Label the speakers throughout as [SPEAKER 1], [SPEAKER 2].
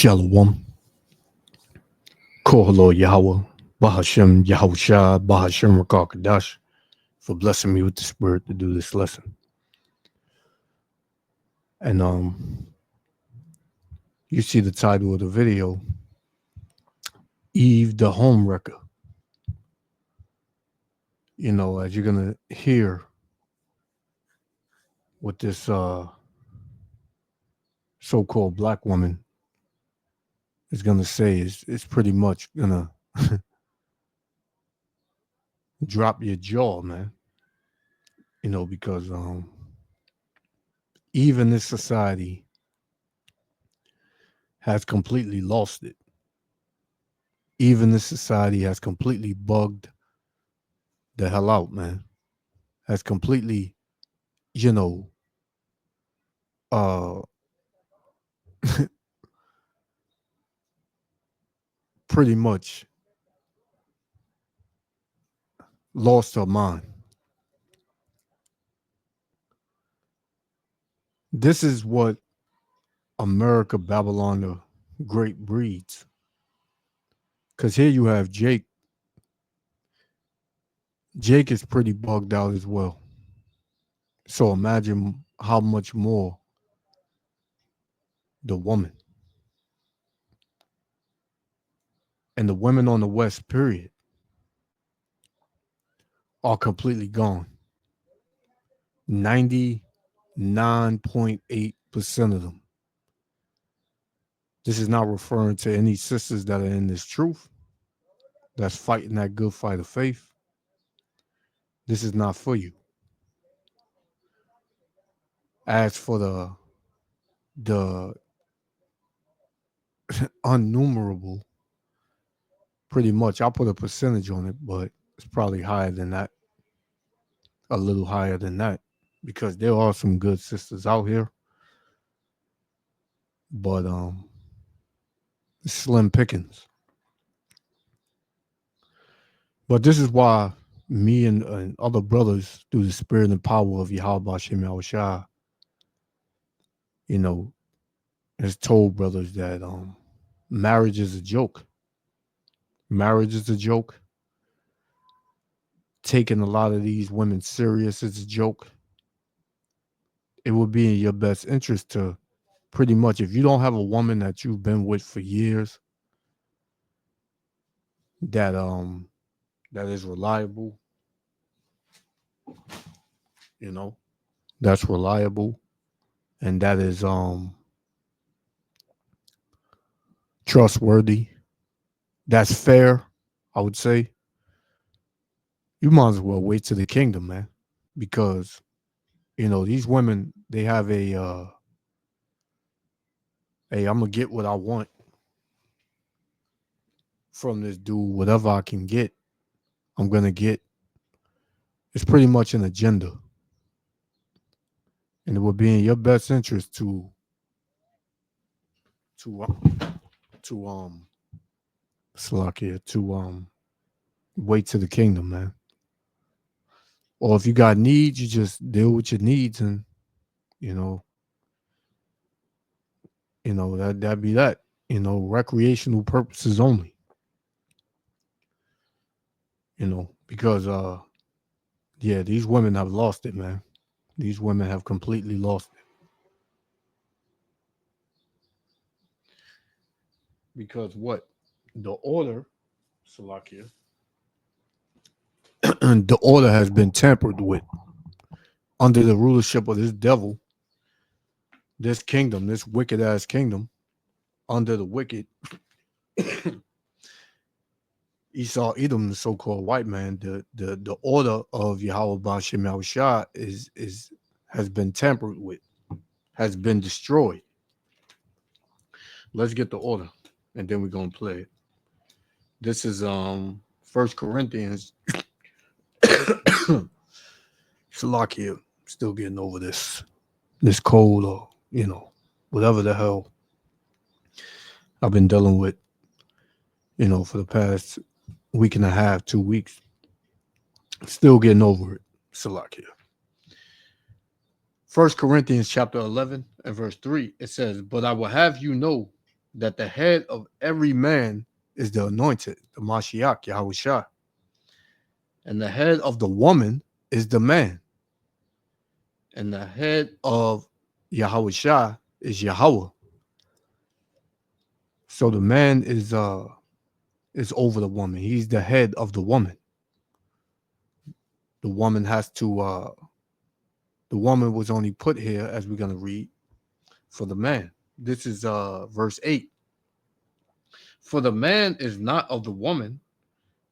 [SPEAKER 1] Shalom. Kohalo Yahweh. Bahashem Yahusha. Bahashem Rakakadash. For blessing me with the spirit to do this lesson. And you see the title of the video, Eve the Homewrecker. You know, as you're gonna hear what this so-called black woman is gonna say is pretty much gonna drop your jaw, man. You know, because even this society has completely lost it. Even this society has completely bugged the hell out, man. Has completely, you know, uh pretty much lost her mind. This is what America, Babylon the Great breeds. Because here you have Jake. Jake is pretty bugged out as well. So imagine how much more the woman. And the women on the West, period, are completely gone. 99.8% of them. This is not referring to any sisters that are in this truth, that's fighting that good fight of faith. This is not for you. As for the unnumerable, pretty much, I'll put a percentage on it, but it's probably higher than that, a little higher than that, because there are some good sisters out here, but slim pickings. But this is why me and other brothers, through the spirit and power of Yahweh Shem Yahushua, you know, has told brothers that marriage is a joke. Marriage is a joke. Taking a lot of these women serious is a joke. It would be in your best interest to pretty much, if you don't have a woman that you've been with for years that is reliable, you know, that's reliable and that is trustworthy, that's fair, I would say, you might as well wait to the kingdom, man. Because, you know, these women, they have a hey, I'm gonna get what I want from this dude. Whatever I can get, I'm gonna get. It's pretty much an agenda. And it would be in your best interest to Salakia, to wait to the kingdom, man. Or if you got needs, you just deal with your needs, and you know that'd be that. You know, recreational purposes only. You know, because yeah, these women have lost it, man. These women have completely lost it. Because what? The order, Salakia, the order has been tampered with under the rulership of this devil, this kingdom, this wicked ass kingdom, under the wicked Esau Edom, the so-called white man. The order of Yahweh Ba'ashem Yahushua has been tampered with, has been destroyed. Let's get the order, and then we're gonna play it. This is 1 Corinthians. Salakia, still getting over this cold, or you know, whatever the hell I've been dealing with, you know, for the past week and a half, 2 weeks. Still getting over it. Salakia. 1 Corinthians chapter 11 and verse 3, it says, "But I will have you know that the head of every man is the anointed, the Mashiach, Yahushua. And the head of the woman is the man. And the head of Yahushua is Yahweh. So the man is over the woman. He's the head of the woman. The woman has to the woman was only put here, as we're gonna read, for the man. This is verse 8. For the man is not of the woman,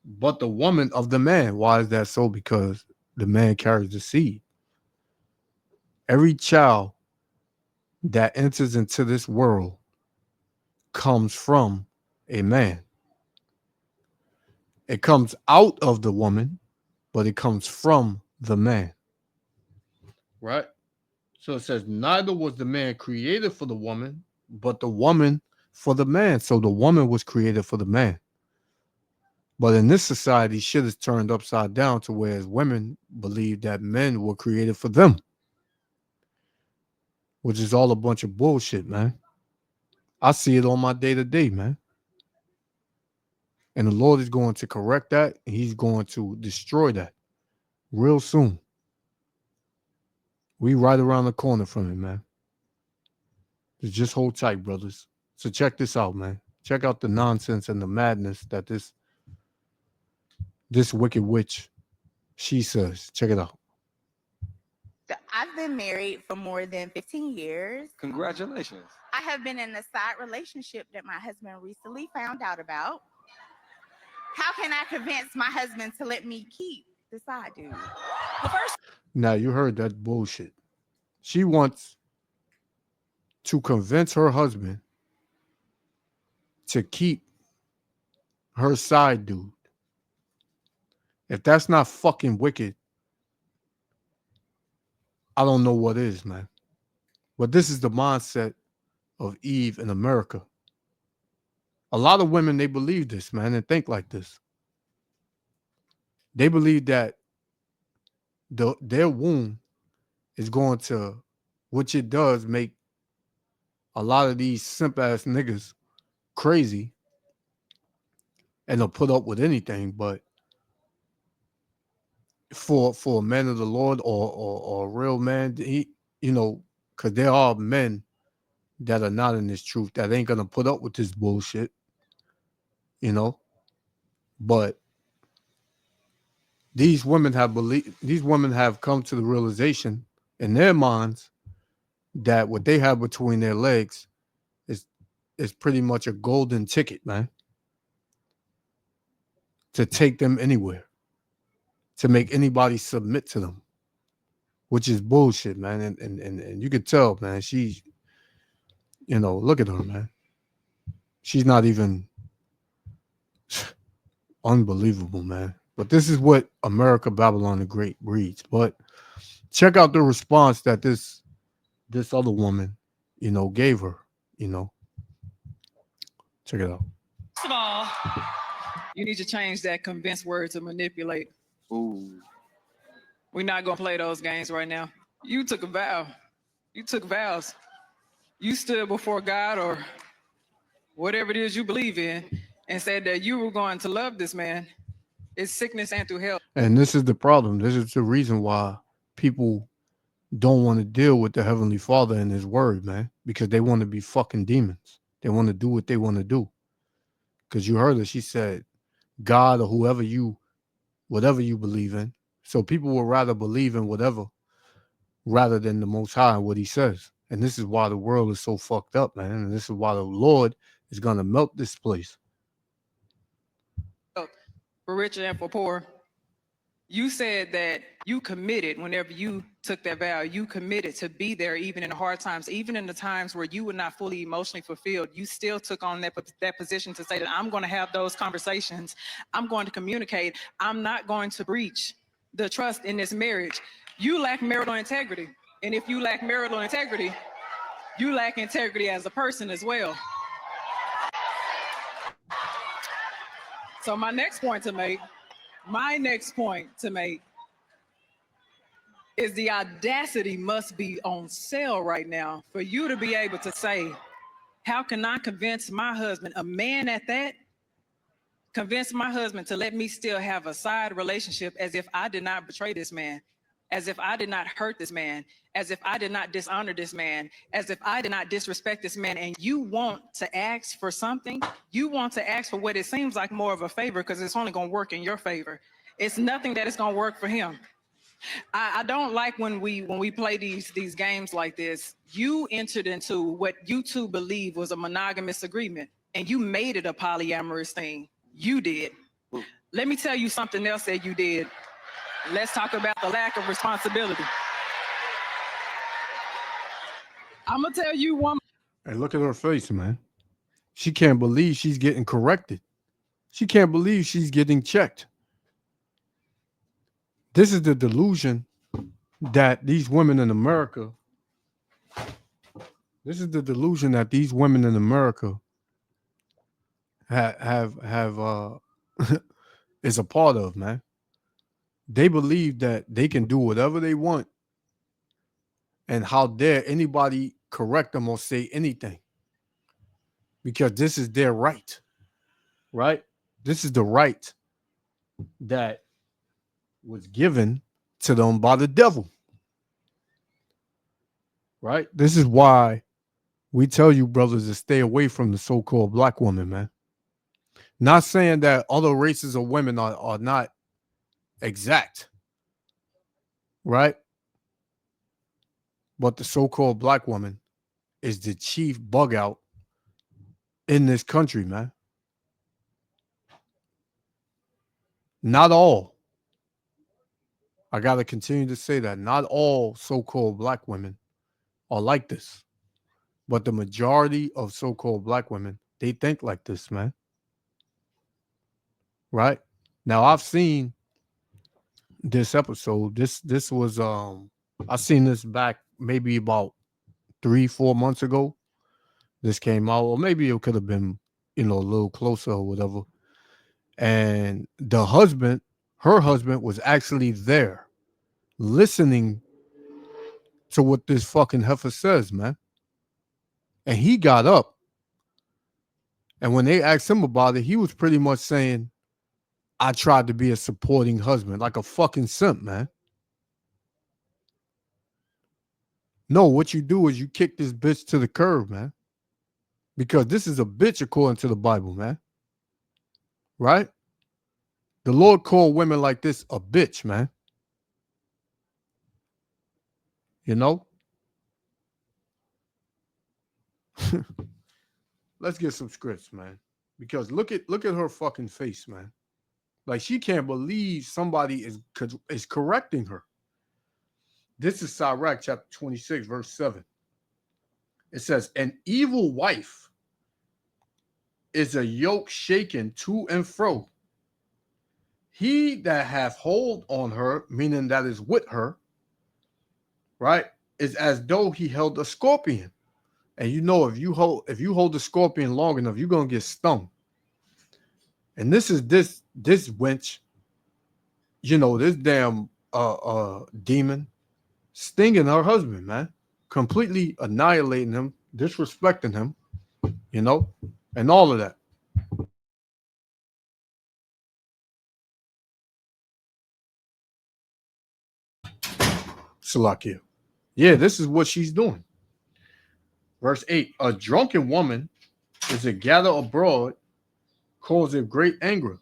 [SPEAKER 1] but the woman of the man. Why is that so? Because the man carries the seed. Every child that enters into this world comes from a man. It comes out of the woman, but it comes from the man. Right? So it says, neither was the man created for the woman, but the woman for the man. So the woman was created for the man. But in this society, shit is turned upside down to whereas women believe that men were created for them, which is all a bunch of bullshit, man. I see it on my day to day, man. And the Lord is going to correct that. And he's going to destroy that real soon. We right around the corner from it, man. Just hold tight, brothers. So check this out, man. Check out the nonsense and the madness that this wicked witch, she says. Check it out.
[SPEAKER 2] I've been married for more than 15 years.
[SPEAKER 3] Congratulations.
[SPEAKER 2] I have been in a side relationship that my husband recently found out about. How can I convince my husband to let me keep the side dude?
[SPEAKER 1] Now, you heard that bullshit. She wants to convince her husband to keep her side dude. If that's not fucking wicked, I don't know what is, man. But this is the mindset of Eve in America. A lot of women, they believe this, man, and think like this. They believe that their womb is going to, which it does, make a lot of these simp ass niggas crazy, and they'll put up with anything. But for a man of the Lord or a real man, he, because there are men that are not in this truth that ain't gonna put up with this bullshit, But these women have come to the realization in their minds that what they have between their legs is pretty much a golden ticket, man, to take them anywhere, to make anybody submit to them, which is bullshit, man. And you could tell, man, she's, look at her, man. She's not even unbelievable, man. But this is what America Babylon the Great breeds. But check out the response that this other woman, gave her, Check it out.
[SPEAKER 4] First of all, you need to change that convince word to manipulate.
[SPEAKER 3] Ooh.
[SPEAKER 4] We're not going to play those games right now. You took a vow. You took vows. You stood before God or whatever it is you believe in and said that you were going to love this man. It's sickness and through hell.
[SPEAKER 1] And this is the problem. This is the reason why people don't want to deal with the Heavenly Father and His Word, man, because they want to be fucking demons. They want to do what they want to do. Because you heard her, she said, God or whatever you believe in. So people will rather believe in whatever rather than the Most High and what He says. And this is why the world is so fucked up, man. And this is why the Lord is going to melt this place.
[SPEAKER 4] For rich and for poor. You said that you committed whenever you took that vow, you committed to be there even in the hard times, even in the times where you were not fully emotionally fulfilled. You still took on that position to say that I'm going to have those conversations. I'm going to communicate. I'm not going to breach the trust in this marriage. You lack marital integrity. And if you lack marital integrity, you lack integrity as a person as well. So my next point to make is the audacity must be on sale right now for you to be able to say, How can I convince my husband, a man at that, convince my husband to let me still have a side relationship as if I did not betray this man, as if I did not hurt this man, as if I did not dishonor this man, as if I did not disrespect this man? And you want to ask for something? You want to ask for what it seems like more of a favor because it's only going to work in your favor. It's nothing that is going to work for him. I don't like when we play these games like this. You entered into what you two believe was a monogamous agreement, and you made it a polyamorous thing. You did. Let me tell you something else that you did. Let's talk about the lack of responsibility. I'm gonna tell you one.
[SPEAKER 1] Hey, look at her face, man. She can't believe she's getting corrected. She can't believe she's getting checked. This is the delusion that these women in America, is is a part of, man. They believe that they can do whatever they want, and how dare anybody correct them or say anything, because this is their right, right? This is the right that was given to them by the devil, right? This is why we tell you, brothers, to stay away from the so-called black woman, man. Not saying that other races of women are not exact, right? But the so-called black woman is the chief bug out in this country, man. Not all. I got to continue to say that. Not all so-called black women are like this. But the majority of so-called black women, they think like this, man. Right? Now, I've seen this episode. This was I seen this back maybe about 3-4 months ago. This came out, or maybe it could have been, a little closer or whatever. And her husband was actually there listening to what this fucking heifer says, man. And he got up. And when they asked him about it, he was pretty much saying, I tried to be a supporting husband, like a fucking simp, man. No, what you do is you kick this bitch to the curb, man. Because this is a bitch according to the Bible, man. Right? The Lord called women like this a bitch, man. You know? Let's get some scripts, man. Because look at her fucking face, man. Like, she can't believe somebody is correcting her. This is Sirach chapter 26, verse 7. It says, an evil wife is a yoke shaken to and fro. He that hath hold on her, meaning that is with her, right, is as though he held a scorpion. And if you hold the scorpion long enough, you're gonna get stung. And this is this wench, this damn demon stinging her husband, man, completely annihilating him, disrespecting him, and all of that. Salakia. Yeah, this is what she's doing. Verse 8, a drunken woman is a gather abroad, causeth great anger,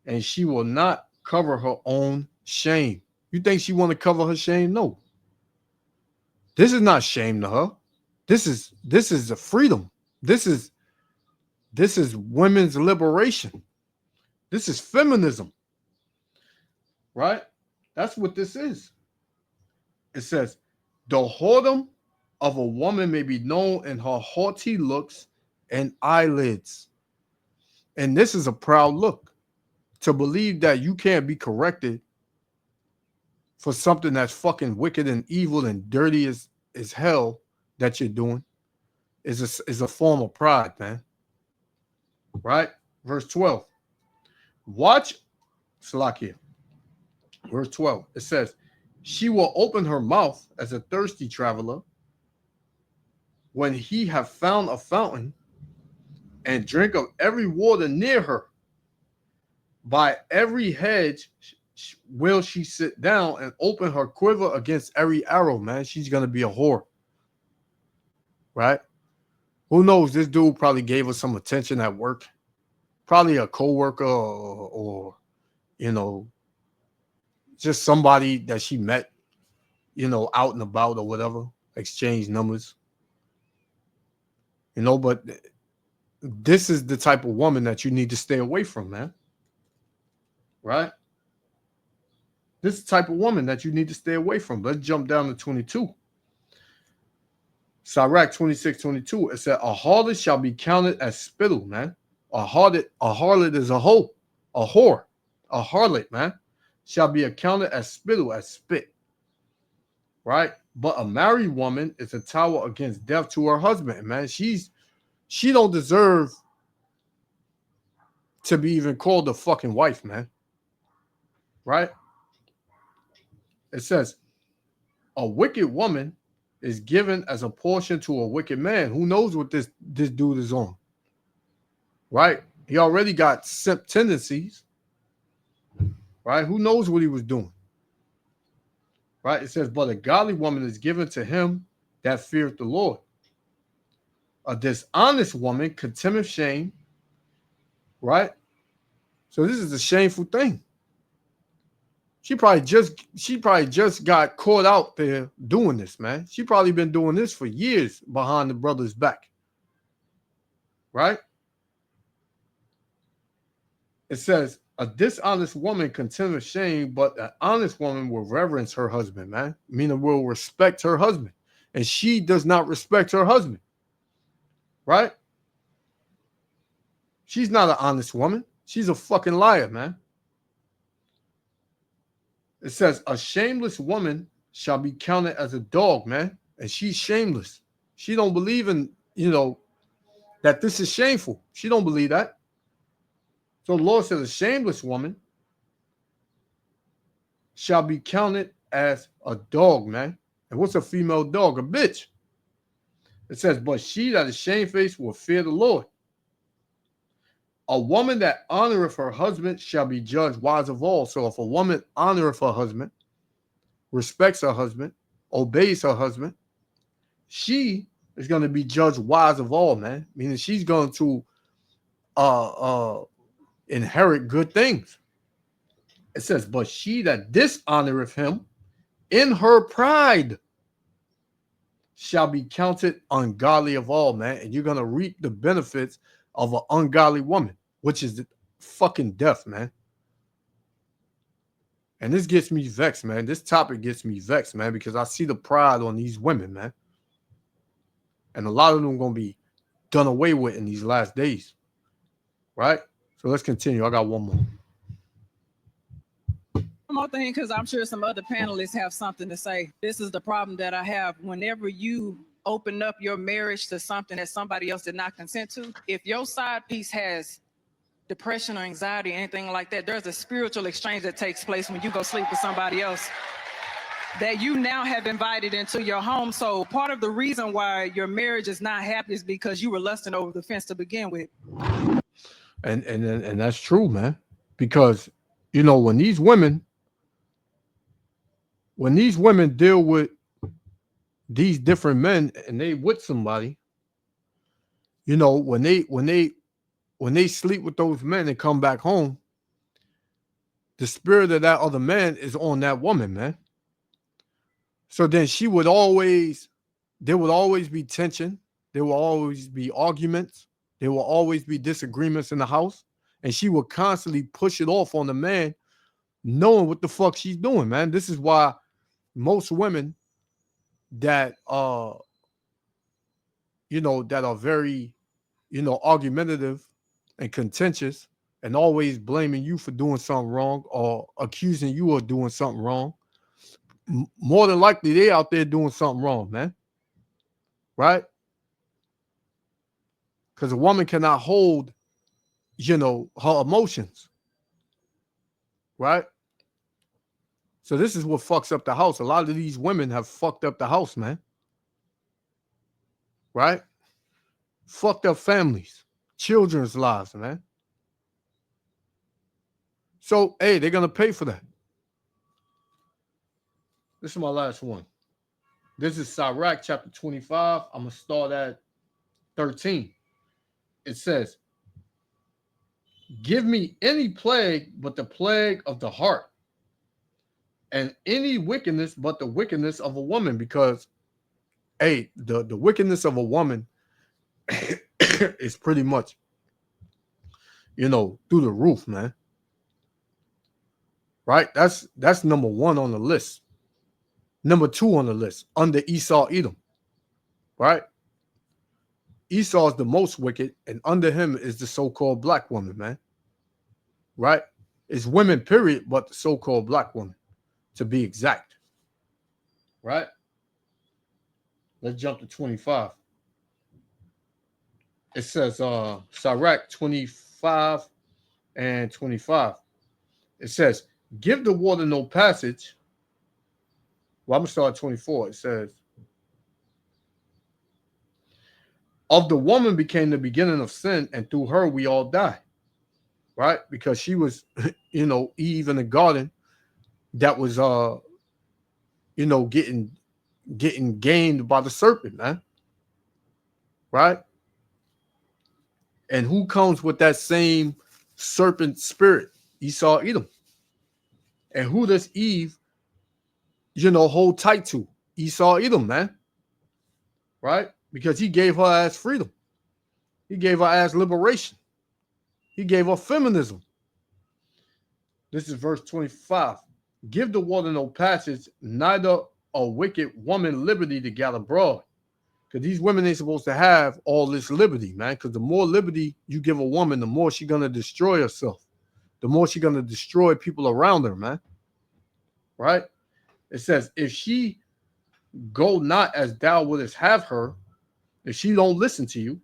[SPEAKER 1] and she will not cover her own shame. You think she want to cover her shame? No. This is not shame to her. This is a freedom. This is women's liberation. This is feminism. Right? That's what this is. It says, the whoredom of a woman may be known in her haughty looks and eyelids. And this is a proud look. To believe that you can't be corrected for something that's fucking wicked and evil and dirty as hell that you're doing is a form of pride, man. Right? Verse 12. Watch, Salakia. Verse 12. It says, she will open her mouth as a thirsty traveler, when he have found a fountain and drink of every water near her. By every hedge will she sit down and open her quiver against every arrow, man. She's going to be a whore. Right? Who knows? This dude probably gave her some attention at work. Probably a coworker or you know, just somebody that she met, out and about or whatever, exchange numbers. But this is the type of woman that you need to stay away from, man. Right? This is the type of woman that you need to stay away from. Let's jump down to 22. Sirach 26:22. It said, a harlot shall be counted as spittle, man. A harlot is a hoe, a whore. A harlot, man, shall be accounted as spittle, as spit. Right? But a married woman is a tower against death to her husband, man. She don't deserve to be even called a fucking wife, man. Right? It says, a wicked woman is given as a portion to a wicked man. Who knows what this dude is on? Right? He already got simp tendencies. Right? Who knows what he was doing? Right? It says, but a godly woman is given to him that feareth the Lord. A dishonest woman contemneth shame. Right? So this is a shameful thing. She probably just got caught out there doing this, man. She probably been doing this for years behind the brother's back. Right? It says, a dishonest woman contemneth shame, but an honest woman will reverence her husband, man. Meaning will respect her husband. And she does not respect her husband. Right? She's not an honest woman. She's a fucking liar, man. It says, a shameless woman shall be counted as a dog, man. And she's shameless. She don't believe in, that this is shameful. She don't believe that. So the Lord says a shameless woman shall be counted as a dog, man. And what's a female dog? A bitch. It says, but she that is shamefaced will fear the Lord. A woman that honoreth her husband shall be judged wise of all. So if a woman honoreth her husband, respects her husband, obeys her husband, she is going to be judged wise of all, man. Meaning she's going to inherit good things. It says, but she that dishonoreth him in her pride shall be counted ungodly of all, man. And you're going to reap the benefits of an ungodly woman, which is the fucking death, man. And this gets me vexed, man. This topic gets me vexed, man, because I see the pride on these women, man. And a lot of them are going to be done away with in these last days. Right? So let's continue. I got one more.
[SPEAKER 4] One more thing, because I'm sure some other panelists have something to say. This is the problem that I have. Whenever you open up your marriage to something that somebody else did not consent to, if your side piece has depression or anxiety, anything like that, there's a spiritual exchange that takes place when you go sleep with somebody else that you now have invited into your home. So part of the reason why your marriage is not happy is because you were lusting over the fence to begin with.
[SPEAKER 1] And that's true, man. Because when these women deal with these different men and they with somebody, when they sleep with those men and come back home, the spirit of that other man is on that woman, man. So then there would always be tension. There will always be arguments. There will always be disagreements in the house. And she will constantly push it off on the man, knowing what the fuck she's doing, man. This is why most women that that are very, argumentative and contentious and always blaming you for doing something wrong or accusing you of doing something wrong, more than likely they out there doing something wrong, man. Right? Because a woman cannot hold, her emotions. Right? So this is what fucks up the house. A lot of these women have fucked up the house, man. right? Fucked up families, children's lives, man. So, hey, they're going to pay for that. This is my last one. This is Sirach chapter 25. I'm going to start at 13. It says, give me any plague but the plague of the heart, and any wickedness but the wickedness of a woman, because, hey, the wickedness of a woman is pretty much, through the roof, man. Right? That's number one on the list. Number two on the list, under Esau, Edom. Right? Esau is the most wicked, and under him is the so-called black woman, man. Right? It's women, period, but the so-called black woman, to be exact. Right? Let's jump to 25. It says, Sirach 25 and 25. It says, give the water no passage. Well, I'm going to start at 24. It says, of the woman became the beginning of sin, and through her we all die. Right? Because she was, Eve in the garden that was, getting gained by the serpent, man. Right? And who comes with that same serpent spirit? Esau, Edom. And who does Eve, hold tight to? Esau, Edom, man. Right? Because he gave her ass freedom. He gave her ass liberation. He gave her feminism. This is verse 25. Give the water no passage, neither a wicked woman liberty to gather abroad. Because these women ain't supposed to have all this liberty, man. Because the more liberty you give a woman, the more she's going to destroy herself. The more she's going to destroy people around her, man. Right? It says, if she go not as thou wouldest have her, if she don't listen to you,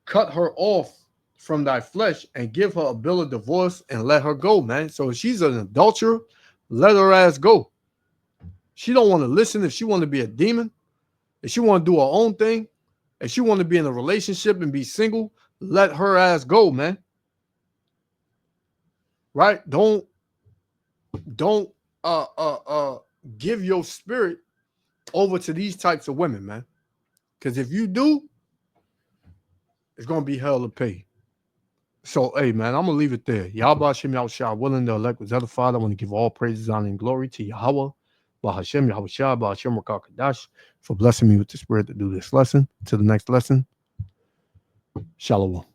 [SPEAKER 1] cut her off from thy flesh and give her a bill of divorce and let her go, man. So if she's an adulterer, let her ass go. She don't want to listen. If she want to be a demon, if she want to do her own thing, if she want to be in a relationship and be single, let her ass go, man. Right? Don't give your spirit over to these types of women, man. Because if you do, it's gonna be hell to pay. So, hey, man, I'm gonna leave it there. Yahweh Hashem Yahushua, willing to elect was edified. I want to give all praises, honor, and glory to Yahweh, Bahashem Yahushua, Bahashem Rakakadash, for blessing me with the spirit to do this lesson. To the next lesson, Shalom.